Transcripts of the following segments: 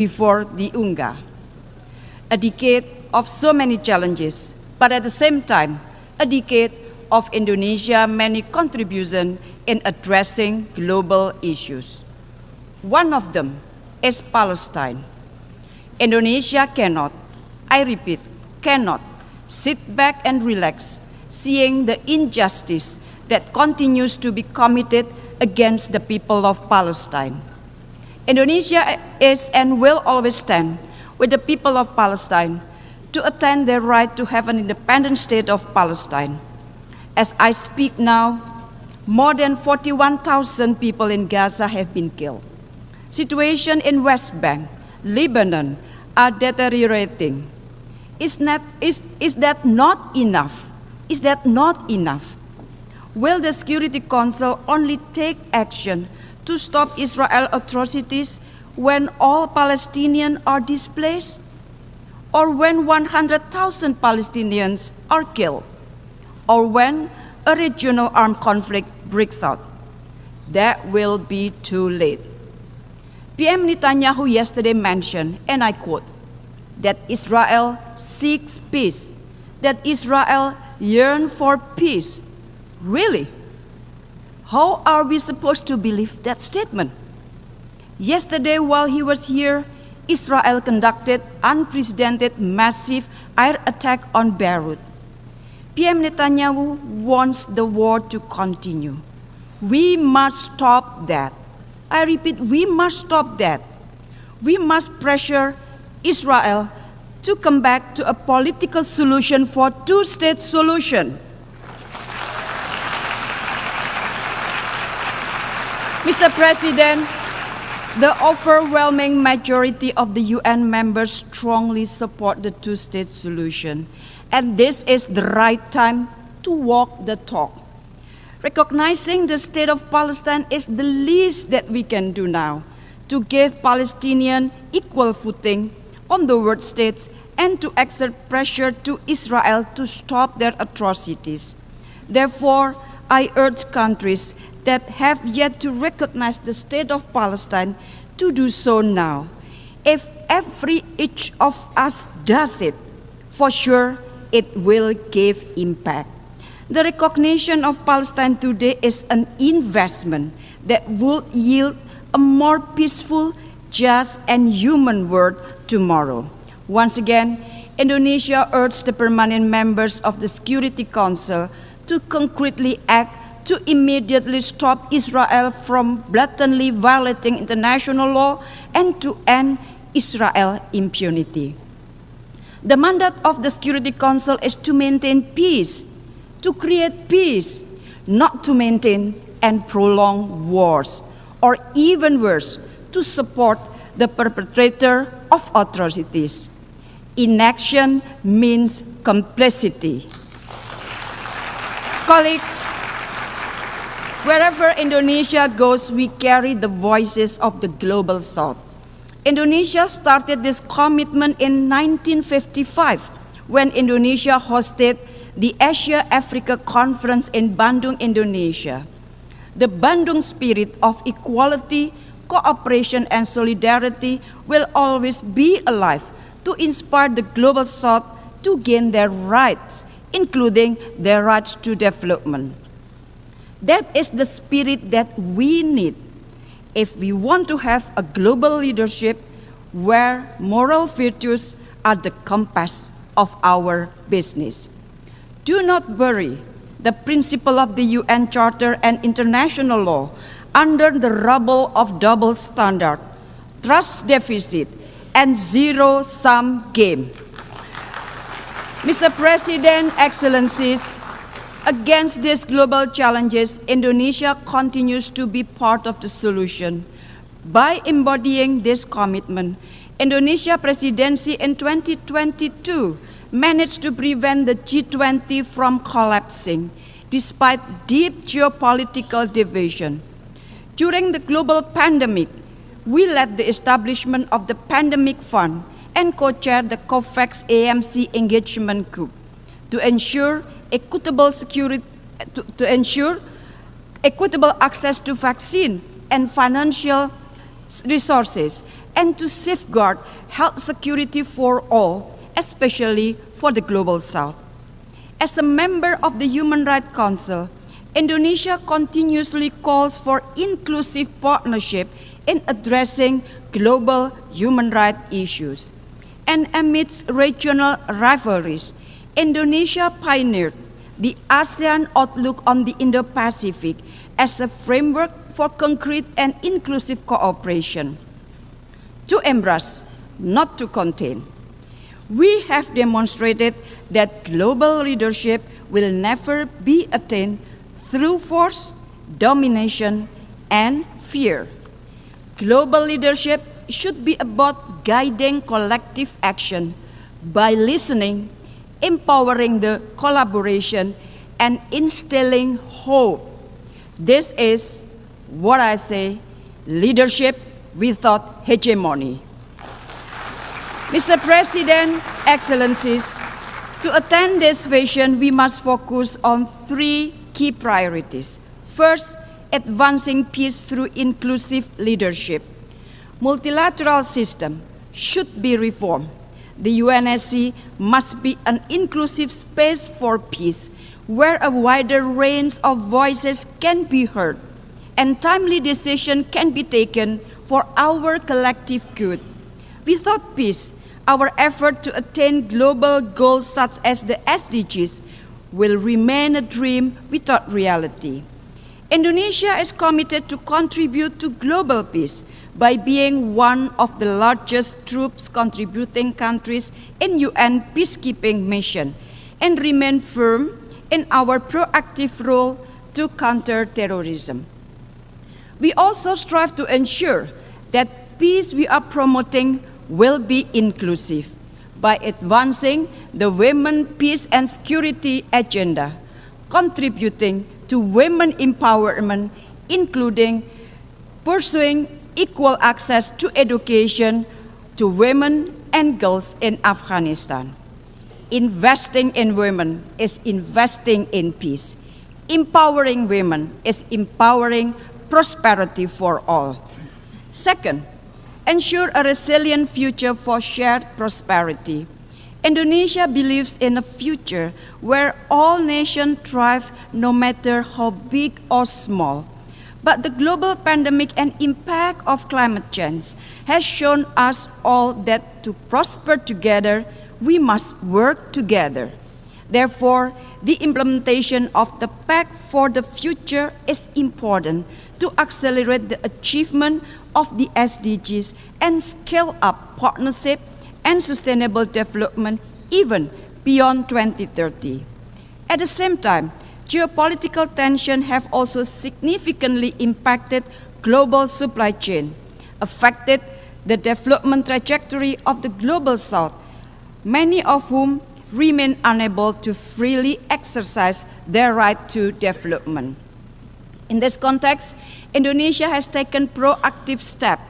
before the UNGA. A decade of so many challenges, but at the same time, a decade of Indonesia's many contributions in addressing global issues. One of them is Palestine. Indonesia cannot, I repeat, cannot sit back and relax, seeing the injustice that continues to be committed against the people of Palestine. Indonesia is and will always stand with the people of Palestine to attain their right to have an independent state of Palestine. As I speak now, more than 41,000 people in Gaza have been killed. Situation in West Bank, Lebanon are deteriorating. Is that not enough? Is that not enough? Will the Security Council only take action to stop Israel atrocities when all Palestinians are displaced? Or when 100,000 Palestinians are killed? Or when a regional armed conflict breaks out? That will be too late. PM Netanyahu yesterday mentioned, and I quote, that Israel seeks peace, that Israel yearns for peace. Really? How are we supposed to believe that statement? Yesterday, while he was here, Israel conducted unprecedented massive air attack on Beirut. PM Netanyahu wants the war to continue. We must stop that. I repeat, we must stop that. We must pressure Israel to come back to a political solution for two-state solution. Mr. President, the overwhelming majority of the UN members strongly support the two-state solution, and this is the right time to walk the talk. Recognizing the state of Palestine is the least that we can do now to give Palestinians equal footing on the world states and to exert pressure to Israel to stop their atrocities. Therefore, I urge countries that have yet to recognize the state of Palestine to do so now. If each of us does it, for sure it will give impact. The recognition of Palestine today is an investment that will yield a more peaceful, just, and human world tomorrow. Once again, Indonesia urges the permanent members of the Security Council to concretely act to immediately stop Israel from blatantly violating international law and to end Israel impunity. The mandate of the Security Council is to maintain peace, to create peace, not to maintain and prolong wars, or even worse, to support the perpetrator of atrocities. Inaction means complicity. Colleagues, wherever Indonesia goes, we carry the voices of the global South. Indonesia started this commitment in 1955 when Indonesia hosted the Asia-Africa Conference in Bandung, Indonesia. The Bandung spirit of equality, cooperation, and solidarity will always be alive to inspire the global South to gain their rights, including their rights to development. That is the spirit that we need if we want to have a global leadership where moral virtues are the compass of our business. Do not bury the principle of the UN Charter and international law under the rubble of double standard, trust deficit, and zero-sum game. Mr. President, Excellencies, against these global challenges, Indonesia continues to be part of the solution. By embodying this commitment, Indonesia presidency in 2022 managed to prevent the G20 from collapsing, despite deep geopolitical division. During the global pandemic, we led the establishment of the Pandemic Fund and co-chaired the COVAX AMC Engagement Group to ensure equitable access to vaccine and financial resources, and to safeguard health security for all, especially for the Global South. As a member of the Human Rights Council, Indonesia continuously calls for inclusive partnership in addressing global human rights issues. And amidst regional rivalries, Indonesia pioneered the ASEAN outlook on the Indo-Pacific as a framework for concrete and inclusive cooperation. To embrace, not to contain. We have demonstrated that global leadership will never be attained through force, domination, and fear. Global leadership should be about guiding collective action by listening, empowering the collaboration, and instilling hope. This is what I say, leadership without hegemony. Mr. President, Excellencies, to attain this vision, we must focus on three key priorities. First, advancing peace through inclusive leadership. Multilateral system should be reformed. The UNSC must be an inclusive space for peace, where a wider range of voices can be heard, and timely decisions can be taken for our collective good. Without peace, our effort to attain global goals such as the SDGs will remain a dream without reality. Indonesia is committed to contribute to global peace by being one of the largest troops contributing countries in UN peacekeeping mission and remain firm in our proactive role to counter terrorism. We also strive to ensure that peace we are promoting will be inclusive by advancing the Women, Peace and Security agenda, contributing to women empowerment, including pursuing equal access to education to women and girls in Afghanistan. Investing in women is investing in peace. Empowering women is empowering prosperity for all. Second, ensure a resilient future for shared prosperity. Indonesia believes in a future where all nations thrive no matter how big or small. But the global pandemic and impact of climate change has shown us all that to prosper together, we must work together. Therefore, the implementation of the Pact for the Future is important to accelerate the achievement of the SDGs and scale up partnership and sustainable development even beyond 2030. At the same time, geopolitical tensions have also significantly impacted global supply chain, affected the development trajectory of the Global South, many of whom remain unable to freely exercise their right to development. In this context, Indonesia has taken proactive steps.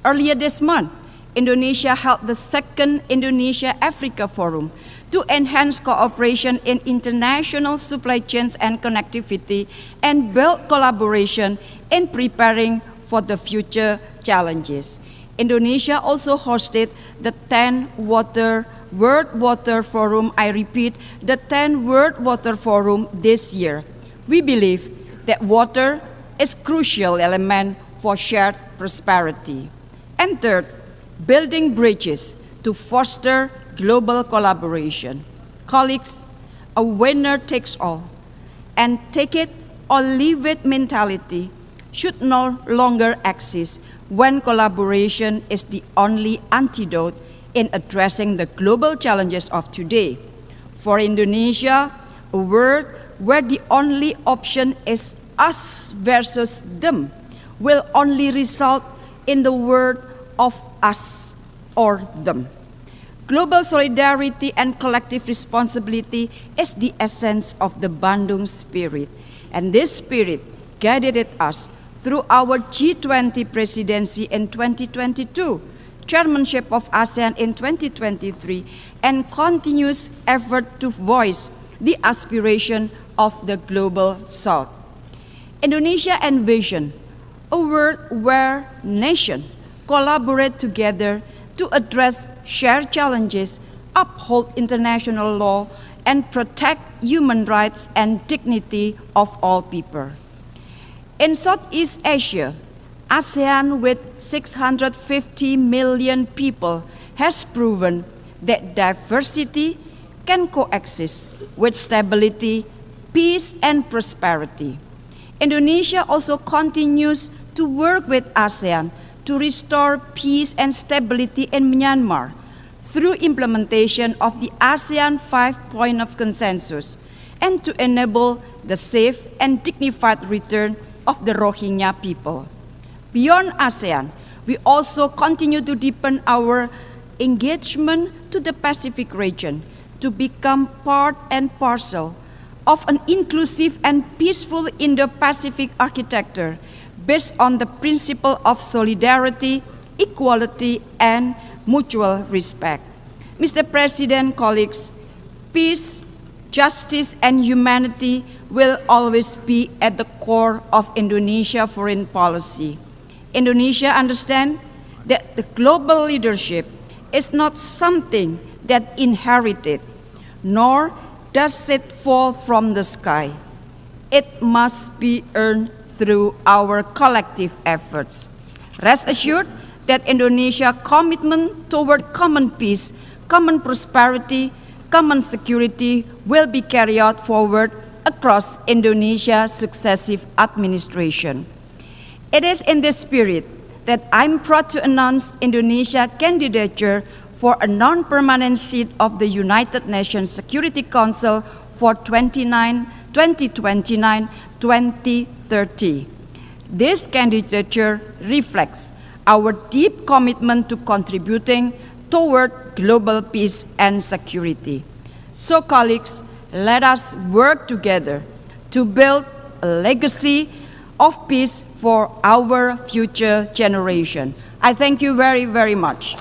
Earlier this month, Indonesia held the second Indonesia-Africa Forum to enhance cooperation in international supply chains and connectivity and build collaboration in preparing for the future challenges. Indonesia also hosted the 10th World Water Forum, I repeat, the 10th World Water Forum this year. We believe that water is a crucial element for shared prosperity. And third, building bridges to foster global collaboration. Colleagues, a winner takes all, and take it or leave it mentality should no longer exist when collaboration is the only antidote in addressing the global challenges of today. For Indonesia, a world where the only option is us versus them will only result in the word of us or them. Global solidarity and collective responsibility is the essence of the Bandung spirit, and this spirit guided us through our G20 presidency in 2022, chairmanship of ASEAN in 2023, and continuous effort to voice the aspiration of the Global South. Indonesia envisioned a world where nations collaborate together to address shared challenges, uphold international law, and protect human rights and dignity of all people. In Southeast Asia, ASEAN with 650 million people has proven that diversity can coexist with stability, peace, and prosperity. Indonesia also continues to work with ASEAN to restore peace and stability in Myanmar through implementation of the ASEAN 5-point of consensus and to enable the safe and dignified return of the Rohingya people. Beyond ASEAN, we also continue to deepen our engagement to the Pacific region to become part and parcel of an inclusive and peaceful Indo-Pacific architecture based on the principle of solidarity, equality, and mutual respect. Mr. President, colleagues, peace, justice, and humanity will always be at the core of Indonesia's foreign policy. Indonesia understands that the global leadership is not something that inherited, nor does it fall from the sky. It must be earned through our collective efforts. Rest assured that Indonesia's commitment toward common peace, common prosperity, common security will be carried out forward across Indonesia's successive administration. It is in this spirit that I'm proud to announce Indonesia's candidature for a non-permanent seat of the United Nations Security Council for 2029-2030. This candidature reflects our deep commitment to contributing toward global peace and security. So, colleagues, let us work together to build a legacy of peace for our future generation. I thank you very, very much.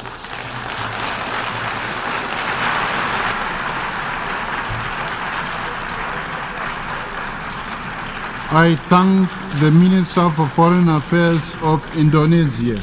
I thank the Minister for Foreign Affairs of Indonesia.